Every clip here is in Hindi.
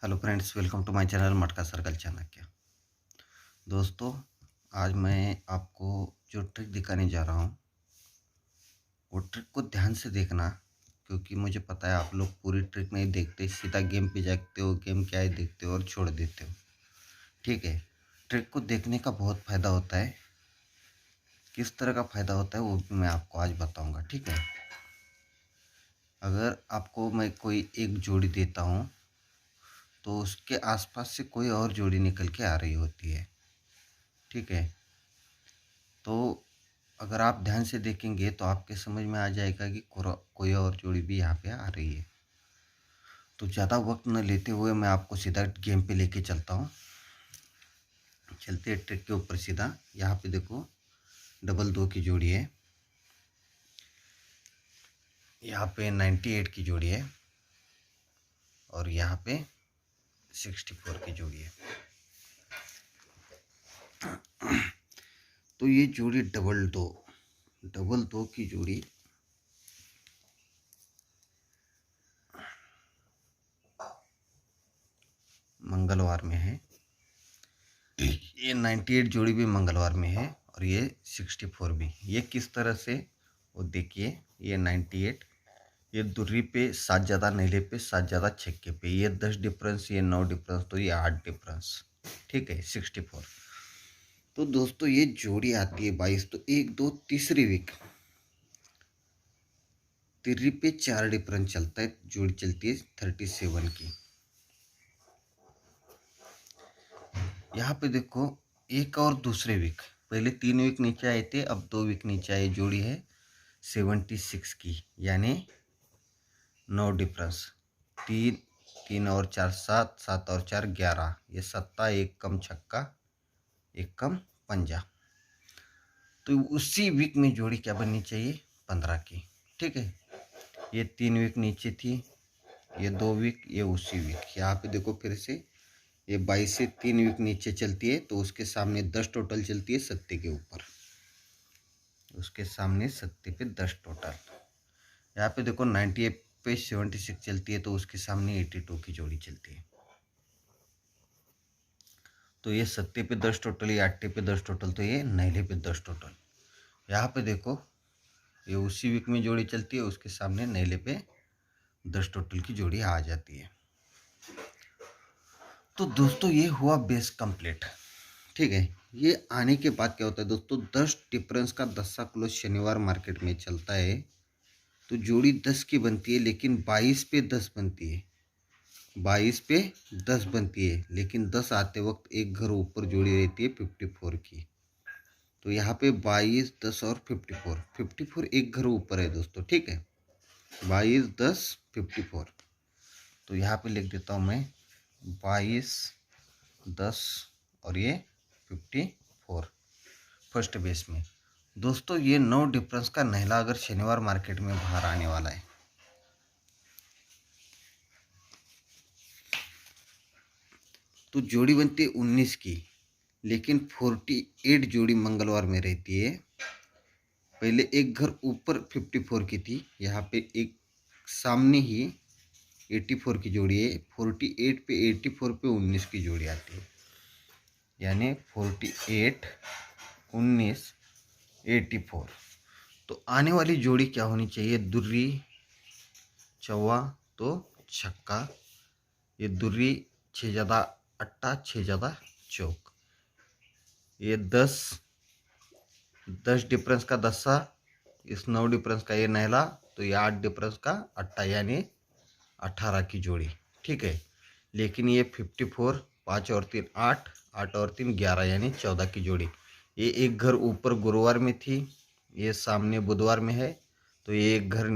Hello friends, welcome to my channel Matka circle Chanakya. दोस्तों, आज मैं आपको जो ट्रिक दिखाने जा रहा हूँ वो ट्रिक को ध्यान से देखना, क्योंकि मुझे पता है आप लोग पूरी ट्रिक नहीं देखते, सीधा गेम पे जाते हो, गेम क्या है देखते हो और छोड़ देते हो। ठीक है, ट्रिक को देखने का बहुत फ़ायदा होता है। किस तरह का फ़ायदा होता है वो भी मैं आपको आज बताऊँगा। ठीक है, अगर आपको मैं कोई एक जोड़ी देता हूँ तो उसके आसपास से कोई और जोड़ी निकल के आ रही होती है। ठीक है, तो अगर आप ध्यान से देखेंगे तो आपके समझ में आ जाएगा कि कोई और जोड़ी भी यहाँ पे आ रही है। तो ज़्यादा वक्त न लेते हुए मैं आपको सीधा गेम पे लेके चलता हूँ। चलते हैं ट्रिक के ऊपर सीधा। यहाँ पे देखो, डबल 2 की जोड़ी है, यहाँ पे 98 की जोड़ी है और यहाँ पे 64 की जोड़ी है। तो ये जोड़ी डबल दो की जोड़ी मंगलवार में है। ये 98 जोड़ी भी मंगलवार में है और ये 64 भी। ये किस तरह से, वो देखिए, ये 98, ये दूरी पे 7 ज़्यादा, नीले पे 7 ज़्यादा, छक्के पे ये 10 डिफरेंस, ये 9 डिफरेंस, तो ये 8 डिफरेंस। ठीक है, 64। तो दोस्तों ये जोड़ी आती है 22, तो 1 2 तीसरी वीक तिर्री पे 4 डिफरेंस चलता है, जोड़ी चलती है 37 की। यहाँ पे देखो, एक और दूसरे वीक, पहले 3 वीक नीचे आए थे, अब 2 वीक नीचे आए, जोड़ी है 76 की, यानी 9 डिफरेंस। 3 और 4 7, 7 और 4 11, ये सत्ता, एक कम छक्का, एक कम पंजा। तो उसी वीक में जोड़ी क्या बननी चाहिए, 15 की। ठीक है, ये 3 वीक नीचे थी, ये 2 वीक, ये उसी वीक। यहाँ पे देखो फिर से, ये 22 से 3 वीक नीचे चलती है तो उसके सामने 10 टोटल चलती है सत्ते के ऊपर, उसके सामने सत्ते पे 10 टोटल। यहाँ पे देखो 98 पे 76 चलती है तो उसके सामने 82 की जोड़ी चलती है। तो ये सत्ते पे 10 टोटल, ये अट्टे पे 10 टोटल, तो ये नैले पे 10 टोटल। यहाँ पे देखो, ये उसी वीक में जोड़ी चलती है, उसके सामने नैले पे 10 टोटल की जोड़ी आ जाती है। तो दोस्तों ये हुआ बेस कंप्लीट। ठीक है, ये आने के बाद क्या होता है दोस्तों, 10 डिफरेंस का 10 सा क्लोज शनिवार मार्केट में चलता है। तो जोड़ी 10 की बनती है, लेकिन 22 पे 10 बनती है, 22 पे 10 बनती है, लेकिन 10 आते वक्त एक घर ऊपर जोड़ी रहती है 54 की। तो यहाँ पे 22 10 और 54 एक घर ऊपर है दोस्तों। ठीक है, 22 10 54। तो यहाँ पे लिख देता हूँ मैं 22 10 और ये 54 फर्स्ट बेस में। दोस्तों ये 9 डिफरेंस का नहला अगर शनिवार मार्केट में बाहर आने वाला है, तो जोड़ी बनती है 19 की, लेकिन 48 जोड़ी मंगलवार में रहती है। पहले एक घर ऊपर 54 की थी, यहाँ पे एक सामने ही 84 की जोड़ी है। 48 पे 84 पे 19 की जोड़ी आती है, यानी 48 19 84। तो आने वाली जोड़ी क्या होनी चाहिए, दुर्री चौवा तो छक्का, ये दुर्री 6 ज़्यादा अट्टा, 6 ज़्यादा चौक, ये 10 डिफरेंस का 10 सा, इस 9 डिफरेंस का ये नहला, तो ये 8 डिफरेंस का अट्टा, यानी 18 की जोड़ी। ठीक है, लेकिन ये 54, 5 और 3 8, 8 और 3 11, यानी 14 की जोड़ी। ये एक घर ऊपर गुरुवार में थी, ये सामने बुधवार में है, तो ये एक घर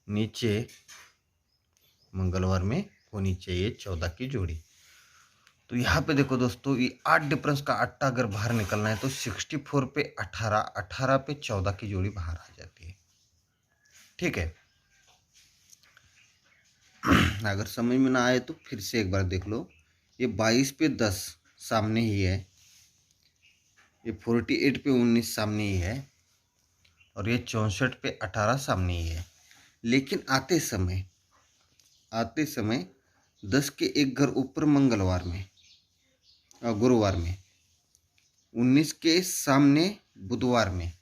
नीचे मंगलवार में होनी चाहिए 14 की जोड़ी। तो यहाँ पे देखो दोस्तों, ये 8 डिफरेंस का अट्टा अगर बाहर निकलना है तो 64 पे 18, 18 पे 14 की जोड़ी बाहर आ जाती है। ठीक है, अगर समझ में ना आए तो फिर से एक बार देख लो। ये 22 पे 10 सामने ही है, ये 48 पे 19 सामने ही है, और ये 64 पे 18 सामने ही है। लेकिन आते समय 10 के एक घर ऊपर मंगलवार में, गुरुवार में, 19 के सामने बुधवार में,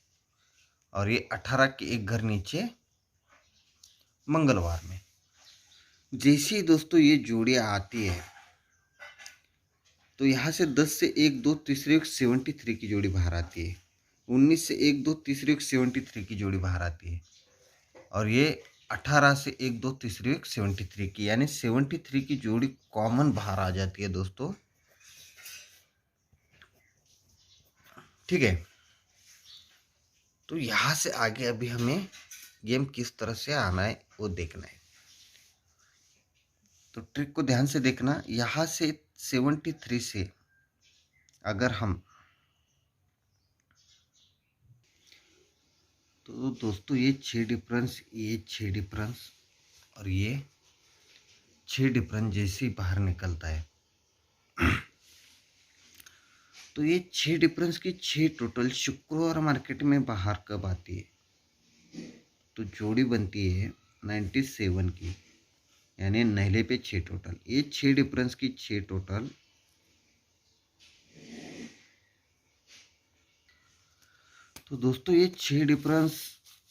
और ये 18 के एक घर नीचे मंगलवार में। जैसे ही दोस्तों ये जोड़ियाँ आती है तो यहाँ से 10 से 1 2 तीसरे युग 73 की जोड़ी बाहर आती है, 19 से 1 2 तीसरे युग 73 की जोड़ी बाहर आती है, और ये 18 से 1 2 तीसरे युग 73 की, यानी 73 की जोड़ी कॉमन बाहर आ जाती है दोस्तों। ठीक है, तो यहाँ से आगे अभी हमें गेम किस तरह से आना है वो देखना है। तो ट्रिक को ध्यान से देखना। यहाँ से 73 से अगर हम, तो दोस्तों ये 6 डिफरेंस, ये 6 डिफरेंस और ये 6 डिफरेंस जैसे ही बाहर निकलता है तो ये 6 डिफरेंस की 6 टोटल शुक्रवार मार्केट में बाहर कब आती है? तो जोड़ी बनती है 97 की, यानी नहले पे 6 टोटल। ये 6 डिफरेंस की 6 टोटल, तो दोस्तों ये 6 डिफरेंस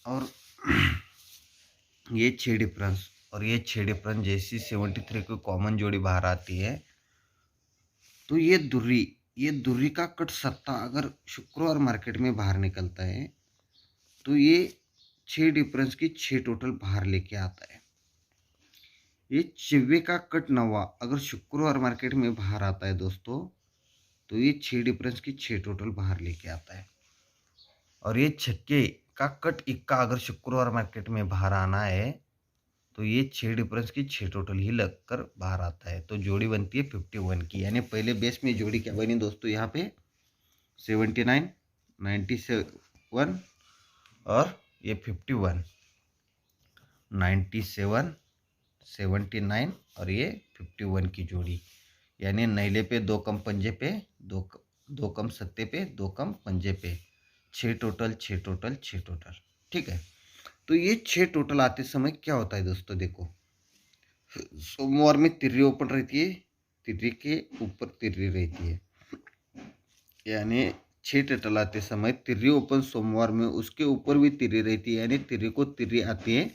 और ये 6 डिफरेंस और ये 6 डिफरेंस जैसी 73 की कॉमन जोड़ी बाहर आती है तो ये दुर्री का कट सत्ता अगर शुक्रवार मार्केट में बाहर निकलता है तो ये 6 डिफरेंस की 6 टोटल बाहर लेके आता है। ये चिव्वे का कट नवा अगर शुक्रवार मार्केट में बाहर आता है दोस्तों तो ये 6 डिफरेंस की 6 टोटल बाहर लेके आता है। और ये छक्के का कट इक्का अगर शुक्रवार मार्केट में बाहर आना है तो ये 6 डिफरेंस की 6 टोटल ही लगकर बाहर आता है, तो जोड़ी बनती है 51 की। यानी पहले बेस में जोड़ी क्या बनी दोस्तों? यहाँ पे 79, 97 और ये 51, 97, 79 और ये 51 की जोड़ी, यानी नैले पे 2 कम पंजे पे, दो कम सत्ते पे, 2 कम पंजे पे, 6 टोटल 6 टोटल 6 टोटल। ठीक है, तो ये 6 टोटल आते समय क्या होता है दोस्तों? देखो, सोमवार में तिर्री ओपन रहती है, तिर्री के ऊपर तिर्री रहती है, यानी 6 टोटल आते समय तिर्री ओपन सोमवार में, उसके ऊपर भी तिर्री रहती है, यानी तिर्री को तिर्री आती है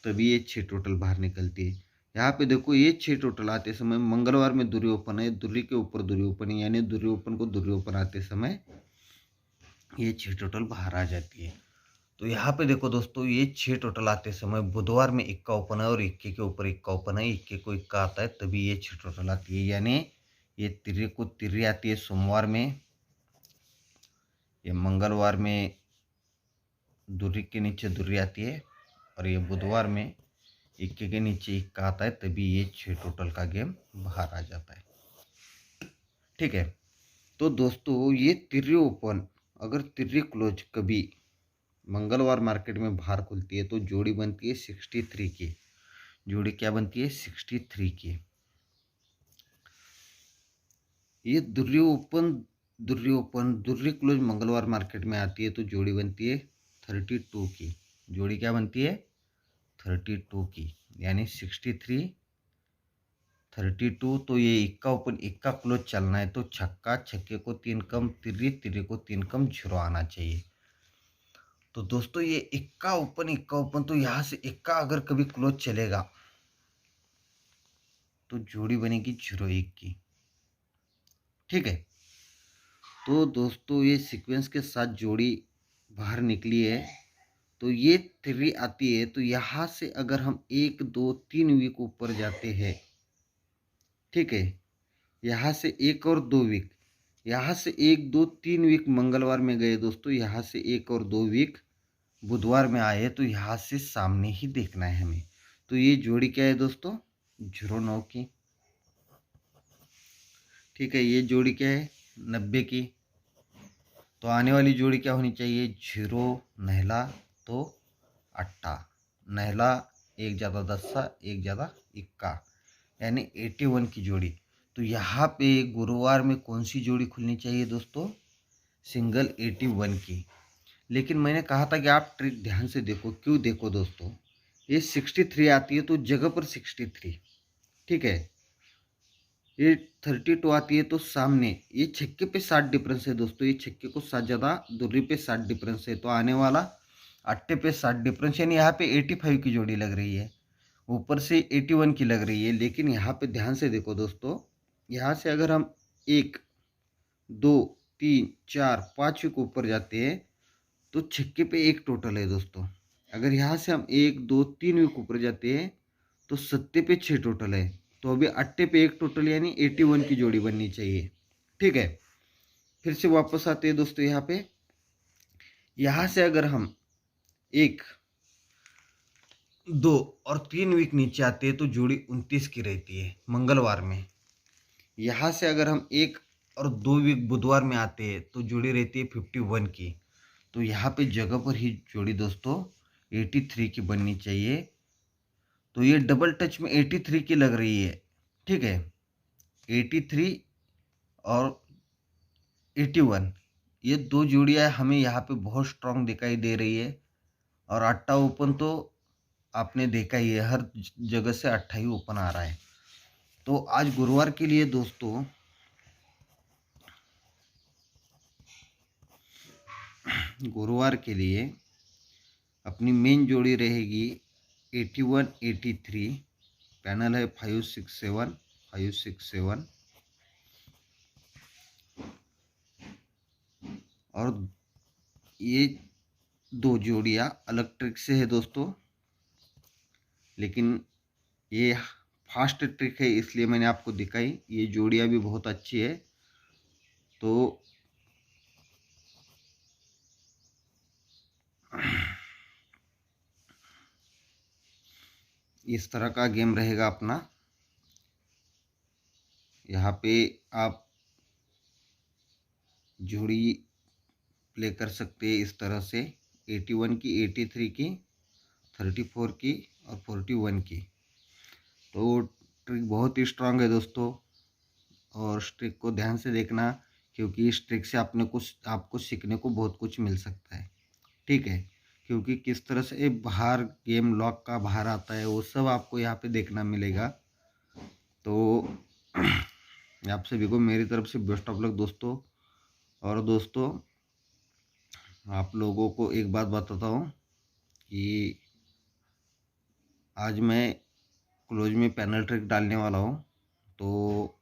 तभी ये 6 टोटल बाहर निकलती है। यहाँ पे देखो ये 6 टोटल आते समय मंगलवार में दुर्री ओपन है, दुर्री के ऊपर दुर्री ओपन है, यानी दुर्री ओपन को दुर्री ओपन आते समय ये 6 टोटल बाहर आ जाती है। तो यहाँ पे देखो दोस्तों, ये 6 टोटल आते समय बुधवार में इक्का ओपन है और इक्के के ऊपर इक्का ओपन है, इक्के को इक्का आता है तभी ये 6 टोटल आती है। यानी ये तिर्री को तिर्री आती है सोमवार में, ये मंगलवार में दुर्री के नीचे दुर्री आती है, और ये बुधवार में इक्के के नीचे इक्का आता है तभी ये 6 टोटल का गेम बाहर आ जाता है। ठीक है, तो दोस्तों ये तिर्री ओपन अगर तिर्री क्लोज कभी मंगलवार मार्केट में बाहर खुलती है तो जोड़ी बनती है 63 की। जोड़ी क्या बनती है? 63 की। ये दुर्री ओपन दुर्री क्लोज मंगलवार मार्केट में आती है तो जोड़ी बनती है 32 की। जोड़ी क्या बनती है? 32 की, यानी 63 32। तो ये इक्का ओपन इक्का क्लोज चलना है तो छक्का, छक्के को 3 कम तिर्री, तिर्री को 3 कम जीरो आना चाहिए। तो दोस्तों ये इक्का ओपन, तो यहाँ से इक्का अगर कभी क्लोज चलेगा तो जोड़ी बनेगी 01 की। ठीक है, तो दोस्तों ये सीक्वेंस के साथ जोड़ी बाहर निकली है तो ये तिर्री आती है, तो यहाँ से अगर हम 1 2 3 वीक ऊपर जाते हैं, ठीक है, यहाँ से 1 और 2 वीक, यहाँ से 1 2 3 वीक मंगलवार में गए दोस्तों, यहाँ से 1 और 2 वीक बुधवार में आए, तो यहाँ से सामने ही देखना है हमें। तो ये जोड़ी क्या है दोस्तों? 09 की। ठीक है, ये जोड़ी क्या है? 90 की। तो आने वाली जोड़ी क्या होनी चाहिए? 0 नहला तो अट्टा, नहला 1 ज़्यादा 10, 1 ज़्यादा इक्का, यानी 81 की जोड़ी। तो यहाँ पे गुरुवार में कौन सी जोड़ी खुलनी चाहिए दोस्तों? सिंगल 81 की। लेकिन मैंने कहा था कि आप ट्रिक ध्यान से देखो। क्यों देखो दोस्तों? ये 63 आती है तो जगह पर 63, ठीक है। ये 32 आती है तो सामने ये छक्के पे 60 डिफरेंस है दोस्तों, ये छक्के को 7 ज़्यादा दूरी पे 60 डिफरेंस है, तो आने वाला अट्टे पे 60 डिफरेंस, यानी यहाँ पे 85 की जोड़ी लग रही है, ऊपर से 81 की लग रही है। लेकिन यहाँ पे ध्यान से देखो दोस्तों, यहाँ से अगर हम 1 2 3 4 5 के ऊपर जाते हैं तो छक्के पे 1 टोटल है दोस्तों। अगर यहाँ से हम 1 2 3 वीक ऊपर जाते हैं तो सत्ते पे 6 टोटल है, तो अभी अट्टे पे 1 टोटल यानी 81 की जोड़ी बननी चाहिए। ठीक है, फिर से वापस आते हैं दोस्तों यहाँ पे। यहाँ से अगर हम 1 2 और 3 वीक नीचे आते हैं तो जोड़ी 29 की रहती है मंगलवार में। यहाँ से अगर हम 1 और 2 वीक बुधवार में आते हैं तो जोड़ी रहती है 51 की। तो यहाँ पे जगह पर ही जोड़ी दोस्तों 83 की बननी चाहिए। तो ये डबल टच में 83 की लग रही है। ठीक है, 83 और 81 ये दो जोड़ियाँ हमें यहाँ पे बहुत स्ट्रांग दिखाई दे रही है। और अट्ठा ओपन तो आपने देखा ही है, हर जगह से अट्ठा ही ओपन आ रहा है। तो आज गुरुवार के लिए दोस्तों अपनी मेन जोड़ी रहेगी 81 83, पैनल है 567 और ये दो जोड़ियाँ अलग ट्रिक से है दोस्तों, लेकिन ये फास्ट ट्रिक है इसलिए मैंने आपको दिखाई। ये जोड़ियाँ भी बहुत अच्छी है। तो इस तरह का गेम रहेगा अपना। यहाँ पे आप जोड़ी प्ले कर सकते हैं इस तरह से, 81 की, 83 की, 34 की और 41 की। तो ट्रिक बहुत ही स्ट्रांग है दोस्तों, और इस ट्रिक को ध्यान से देखना, क्योंकि इस ट्रिक से आपको सीखने को बहुत कुछ मिल सकता है। ठीक है, क्योंकि किस तरह से बाहर गेम लॉक का बाहर आता है वो सब आपको यहाँ पे देखना मिलेगा। तो आप सभी को मेरी तरफ से बेस्ट ऑफ लक दोस्तों। और दोस्तों आप लोगों को एक बात बताता हूँ कि आज मैं क्लोज में पैनल ट्रिक डालने वाला हूँ। तो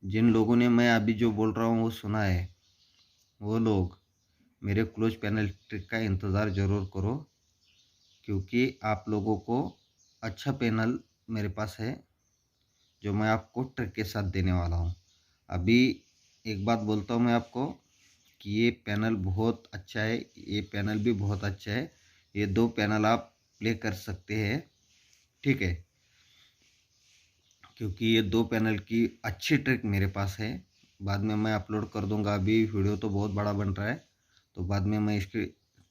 जिन लोगों ने मैं अभी जो बोल रहा हूँ वो सुना है, वो लोग मेरे क्लोज पैनल ट्रिक का इंतज़ार ज़रूर करो, क्योंकि आप लोगों को अच्छा पैनल मेरे पास है जो मैं आपको ट्रिक के साथ देने वाला हूँ। अभी एक बात बोलता हूँ मैं आपको कि ये पैनल बहुत अच्छा है, ये पैनल भी बहुत अच्छा है। ये दो पैनल आप प्ले कर सकते हैं। ठीक है, क्योंकि ये दो पैनल की अच्छी ट्रिक मेरे पास है। बाद में मैं अपलोड कर दूंगा, अभी वीडियो तो बहुत बड़ा बन रहा है, तो बाद में मैं इसकी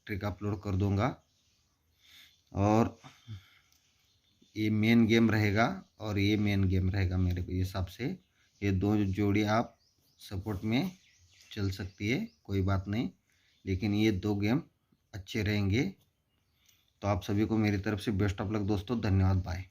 ट्रिक अपलोड कर दूंगा। और ये मेन गेम रहेगा और ये मेन गेम रहेगा मेरे हिसाब से। ये दो जोड़ी आप सपोर्ट में चल सकती है, कोई बात नहीं, लेकिन ये दो गेम अच्छे रहेंगे। तो आप सभी को मेरी तरफ से बेस्ट ऑफ लक दोस्तों। धन्यवाद, बाय।